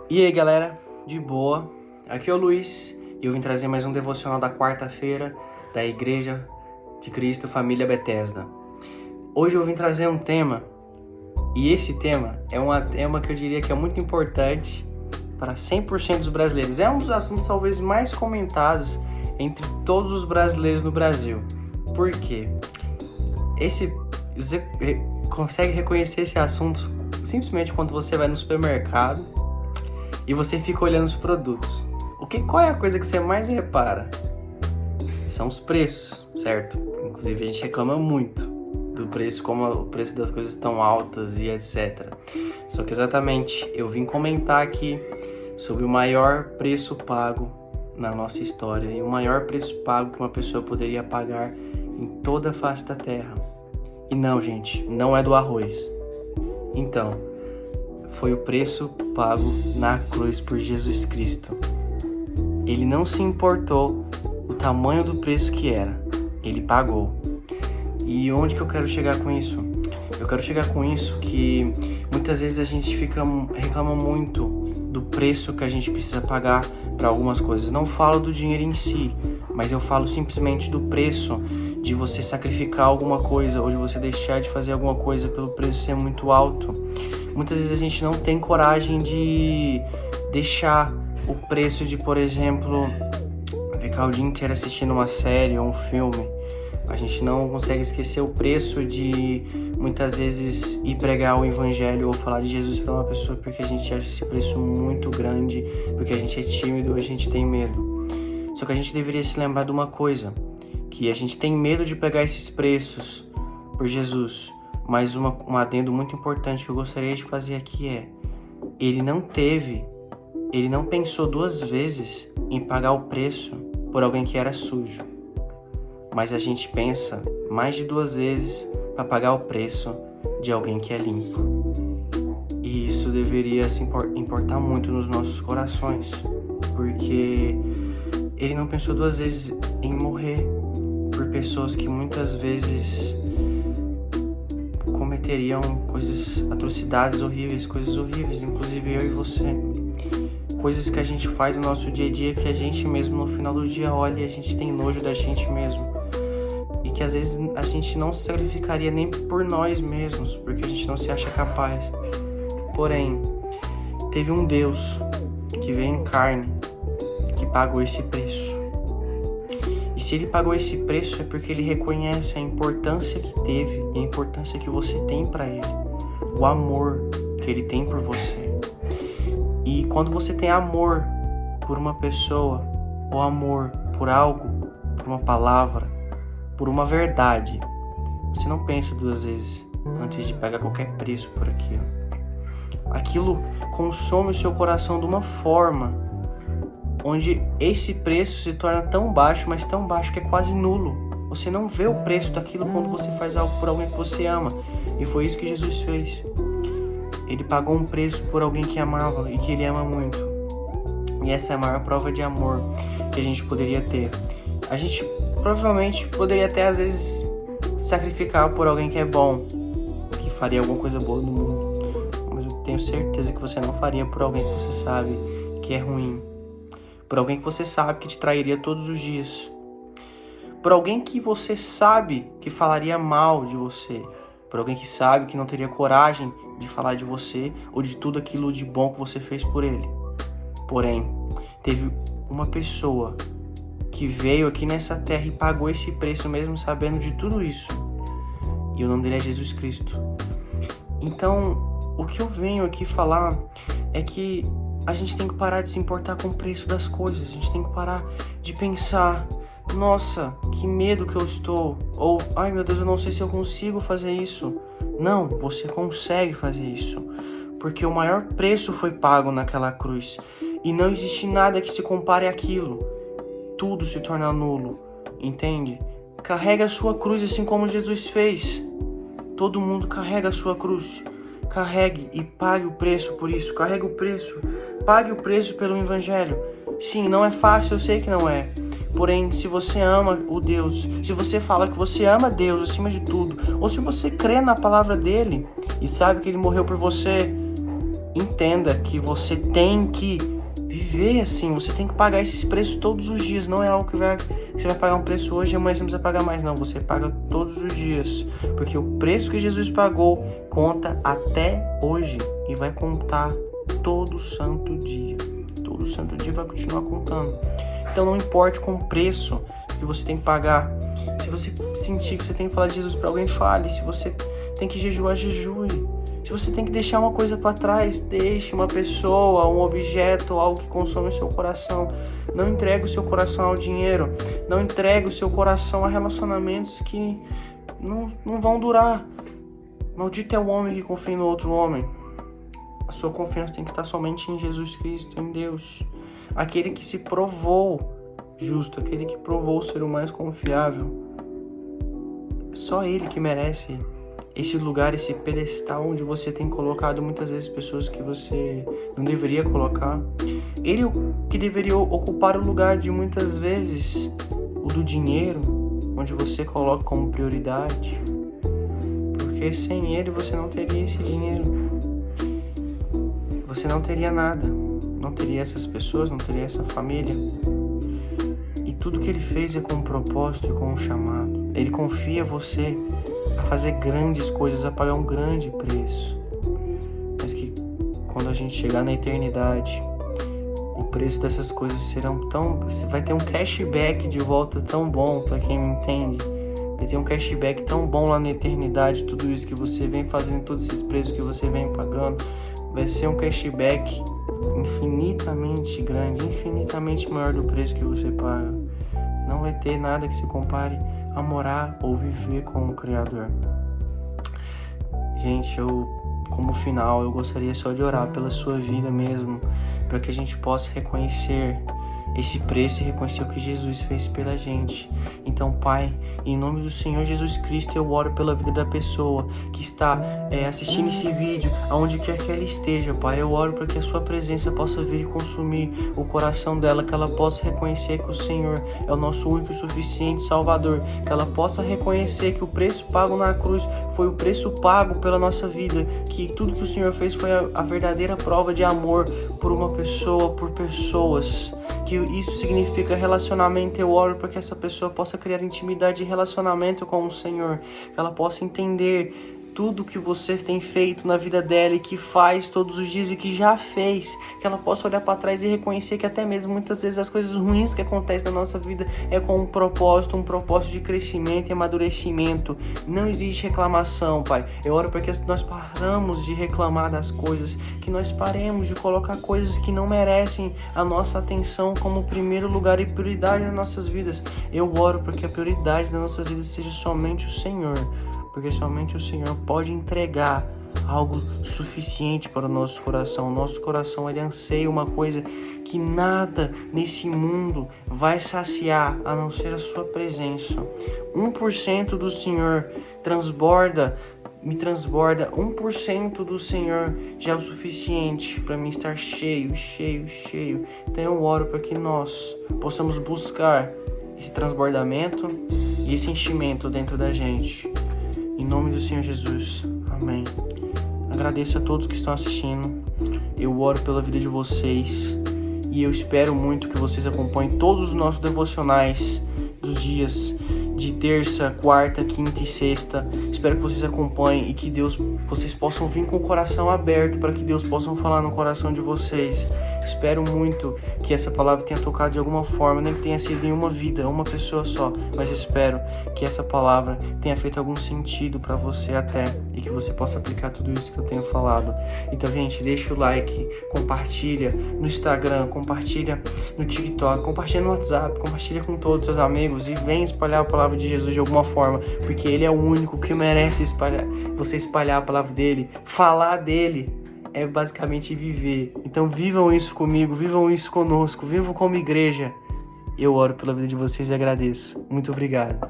E aí galera, de boa? Aqui é o Luiz e eu vim trazer mais um devocional da quarta-feira da Igreja de Cristo Família Bethesda. Hoje eu vim trazer um tema, e esse tema é um tema que eu diria que é muito importante para 100% dos brasileiros. É um dos assuntos talvez mais comentados entre todos os brasileiros no Brasil. Por quê? Você consegue reconhecer esse assunto simplesmente quando você vai no supermercado e você fica olhando os produtos. Qual é a coisa que você mais repara? São os preços, certo? Inclusive a gente reclama muito do preço, como o preço das coisas estão altas e etc. Só que exatamente, eu vim comentar aqui sobre o maior preço pago na nossa história e o maior preço pago que uma pessoa poderia pagar em toda a face da terra. E não, gente, não é do arroz. Então, foi o preço pago na cruz por Jesus Cristo. Ele não se importou o tamanho do preço que era. Ele pagou. E onde que eu quero chegar com isso? Eu quero chegar com isso que muitas vezes a gente reclama muito do preço que a gente precisa pagar para algumas coisas. Não falo do dinheiro em si, mas eu falo simplesmente do preço de você sacrificar alguma coisa ou de você deixar de fazer alguma coisa pelo preço ser muito alto. Muitas vezes a gente não tem coragem de deixar o preço de, por exemplo, ficar o dia inteiro assistindo uma série ou um filme. A gente não consegue esquecer o preço de, muitas vezes, ir pregar o evangelho ou falar de Jesus para uma pessoa porque a gente acha esse preço muito grande, porque a gente é tímido ou a gente tem medo. Só que a gente deveria se lembrar de uma coisa, que a gente tem medo de pegar esses preços por Jesus. Mas um adendo muito importante que eu gostaria de fazer aqui é: ele não pensou duas vezes em pagar o preço por alguém que era sujo. Mas a gente pensa mais de duas vezes para pagar o preço de alguém que é limpo. E isso deveria se importar muito nos nossos corações, porque ele não pensou duas vezes em morrer por pessoas que muitas vezes cometeriam atrocidades horríveis, coisas horríveis, inclusive eu e você. Coisas que a gente faz no nosso dia a dia que a gente mesmo no final do dia olha e a gente tem nojo da gente mesmo. E que às vezes a gente não se sacrificaria nem por nós mesmos, porque a gente não se acha capaz. Porém, teve um Deus que veio em carne, que pagou esse preço. E se ele pagou esse preço é porque ele reconhece a importância que teve e a importância que você tem para ele. O amor que ele tem por você. E quando você tem amor por uma pessoa, ou amor por algo, por uma palavra, por uma verdade, você não pensa duas vezes antes de pagar qualquer preço por aquilo. Aquilo consome o seu coração de uma forma onde esse preço se torna tão baixo, mas tão baixo que é quase nulo. Você não vê o preço daquilo quando você faz algo por alguém que você ama. E foi isso que Jesus fez. Ele pagou um preço por alguém que amava e que ele ama muito. E essa é a maior prova de amor que a gente poderia ter. A gente provavelmente poderia até às vezes sacrificar por alguém que é bom, que faria alguma coisa boa no mundo. Mas eu tenho certeza que você não faria por alguém que você sabe que é ruim. Por alguém que você sabe que te trairia todos os dias. Por alguém que você sabe que falaria mal de você. Por alguém que sabe que não teria coragem de falar de você ou de tudo aquilo de bom que você fez por ele. Porém, teve uma pessoa que veio aqui nessa terra e pagou esse preço mesmo sabendo de tudo isso. E o nome dele é Jesus Cristo. Então, o que eu venho aqui falar é que a gente tem que parar de se importar com o preço das coisas. A gente tem que parar de pensar: nossa, que medo que eu estou. Ou, ai meu Deus, eu não sei se eu consigo fazer isso. Não, você consegue fazer isso. Porque o maior preço foi pago naquela cruz. E não existe nada que se compare àquilo. Tudo se torna nulo, entende? Carrega a sua cruz assim como Jesus fez. Todo mundo carrega a sua cruz. Carregue e pague o preço por isso. Carregue o preço. Pague o preço pelo evangelho. Sim, não é fácil, eu sei que não é. Porém, se você ama o Deus, se você fala que você ama Deus acima de tudo, ou se você crê na palavra dele e sabe que ele morreu por você, entenda que você tem que viver assim, você tem que pagar esses preços todos os dias. Não é algo que você vai pagar um preço hoje e amanhã você não precisa pagar mais, não. Você paga todos os dias, porque o preço que Jesus pagou conta até hoje e vai contar todo santo dia. Todo santo dia vai continuar contando. Então não importe com o preço que você tem que pagar. Se você sentir que você tem que falar de Jesus para alguém, fale. Se você tem que jejuar, jejue. Se você tem que deixar uma coisa para trás, deixe uma pessoa, um objeto, algo que consome o seu coração. Não entregue o seu coração ao dinheiro. Não entregue o seu coração a relacionamentos que não vão durar. Maldito é o homem que confia no outro homem. A sua confiança tem que estar somente em Jesus Cristo, em Deus. Aquele que se provou justo, aquele que provou ser o mais confiável. Só Ele que merece esse lugar, esse pedestal onde você tem colocado muitas vezes pessoas que você não deveria colocar. Ele que deveria ocupar o lugar de muitas vezes o do dinheiro, onde você coloca como prioridade. Porque sem Ele você não teria esse dinheiro. Você não teria nada. Não teria essas pessoas, não teria essa família. E tudo que Ele fez é com um propósito e com um chamado. Ele confia você a fazer grandes coisas, a pagar um grande preço. Mas que quando a gente chegar na eternidade, o preço dessas coisas serão tão... Vai ter um cashback de volta tão bom, para quem me entende. Vai ter um cashback tão bom lá na eternidade, tudo isso que você vem fazendo, todos esses preços que você vem pagando. Vai ser um cashback infinitamente grande, infinitamente maior do preço que você paga. Não vai ter nada que se compare a morar ou viver com o Criador. Gente, como final, eu gostaria só de orar pela sua vida mesmo, para que a gente possa reconhecer esse preço e reconhecer o que Jesus fez pela gente. Então, Pai, em nome do Senhor Jesus Cristo, eu oro pela vida da pessoa que está assistindo esse vídeo, aonde quer que ela esteja, Pai. Eu oro para que a sua presença possa vir e consumir o coração dela, que ela possa reconhecer que o Senhor é o nosso único e suficiente Salvador, que ela possa reconhecer que o preço pago na cruz foi o preço pago pela nossa vida, que tudo que o Senhor fez foi a verdadeira prova de amor por uma pessoa, por pessoas. Que isso significa relacionamento. Eu oro para que essa pessoa possa criar intimidade e relacionamento com o Senhor, que ela possa entender tudo que você tem feito na vida dela e que faz todos os dias e que já fez, que ela possa olhar para trás e reconhecer que até mesmo muitas vezes as coisas ruins que acontecem na nossa vida é com um propósito de crescimento e amadurecimento. Não existe reclamação, Pai. Eu oro para que nós paramos de reclamar das coisas, que nós paremos de colocar coisas que não merecem a nossa atenção como primeiro lugar e prioridade nas nossas vidas. Eu oro para que a prioridade das nossas vidas seja somente o Senhor, porque somente o Senhor pode entregar algo suficiente para o nosso coração. O nosso coração, ele anseia uma coisa que nada nesse mundo vai saciar, a não ser a sua presença. 1% do Senhor me transborda. 1% do Senhor já é o suficiente para mim estar cheio. Então eu oro para que nós possamos buscar esse transbordamento e esse enchimento dentro da gente. Em nome do Senhor Jesus. Amém. Agradeço a todos que estão assistindo. Eu oro pela vida de vocês. E eu espero muito que vocês acompanhem todos os nossos devocionais dos dias de terça, quarta, quinta e sexta. Espero que vocês acompanhem e que vocês possam vir com o coração aberto para que Deus possa falar no coração de vocês. Espero muito que essa palavra tenha tocado de alguma forma, nem que tenha sido em uma vida, uma pessoa só, mas espero que essa palavra tenha feito algum sentido para você até, e que você possa aplicar tudo isso que eu tenho falado. Então, gente, deixa o like, compartilha no Instagram, compartilha no TikTok, compartilha no WhatsApp, compartilha com todos os seus amigos e vem espalhar a palavra de Jesus de alguma forma, porque Ele é o único que merece você espalhar a palavra dele, falar dele. É basicamente viver. Então vivam isso comigo, vivam isso conosco, vivam como igreja. Eu oro pela vida de vocês e agradeço. Muito obrigado.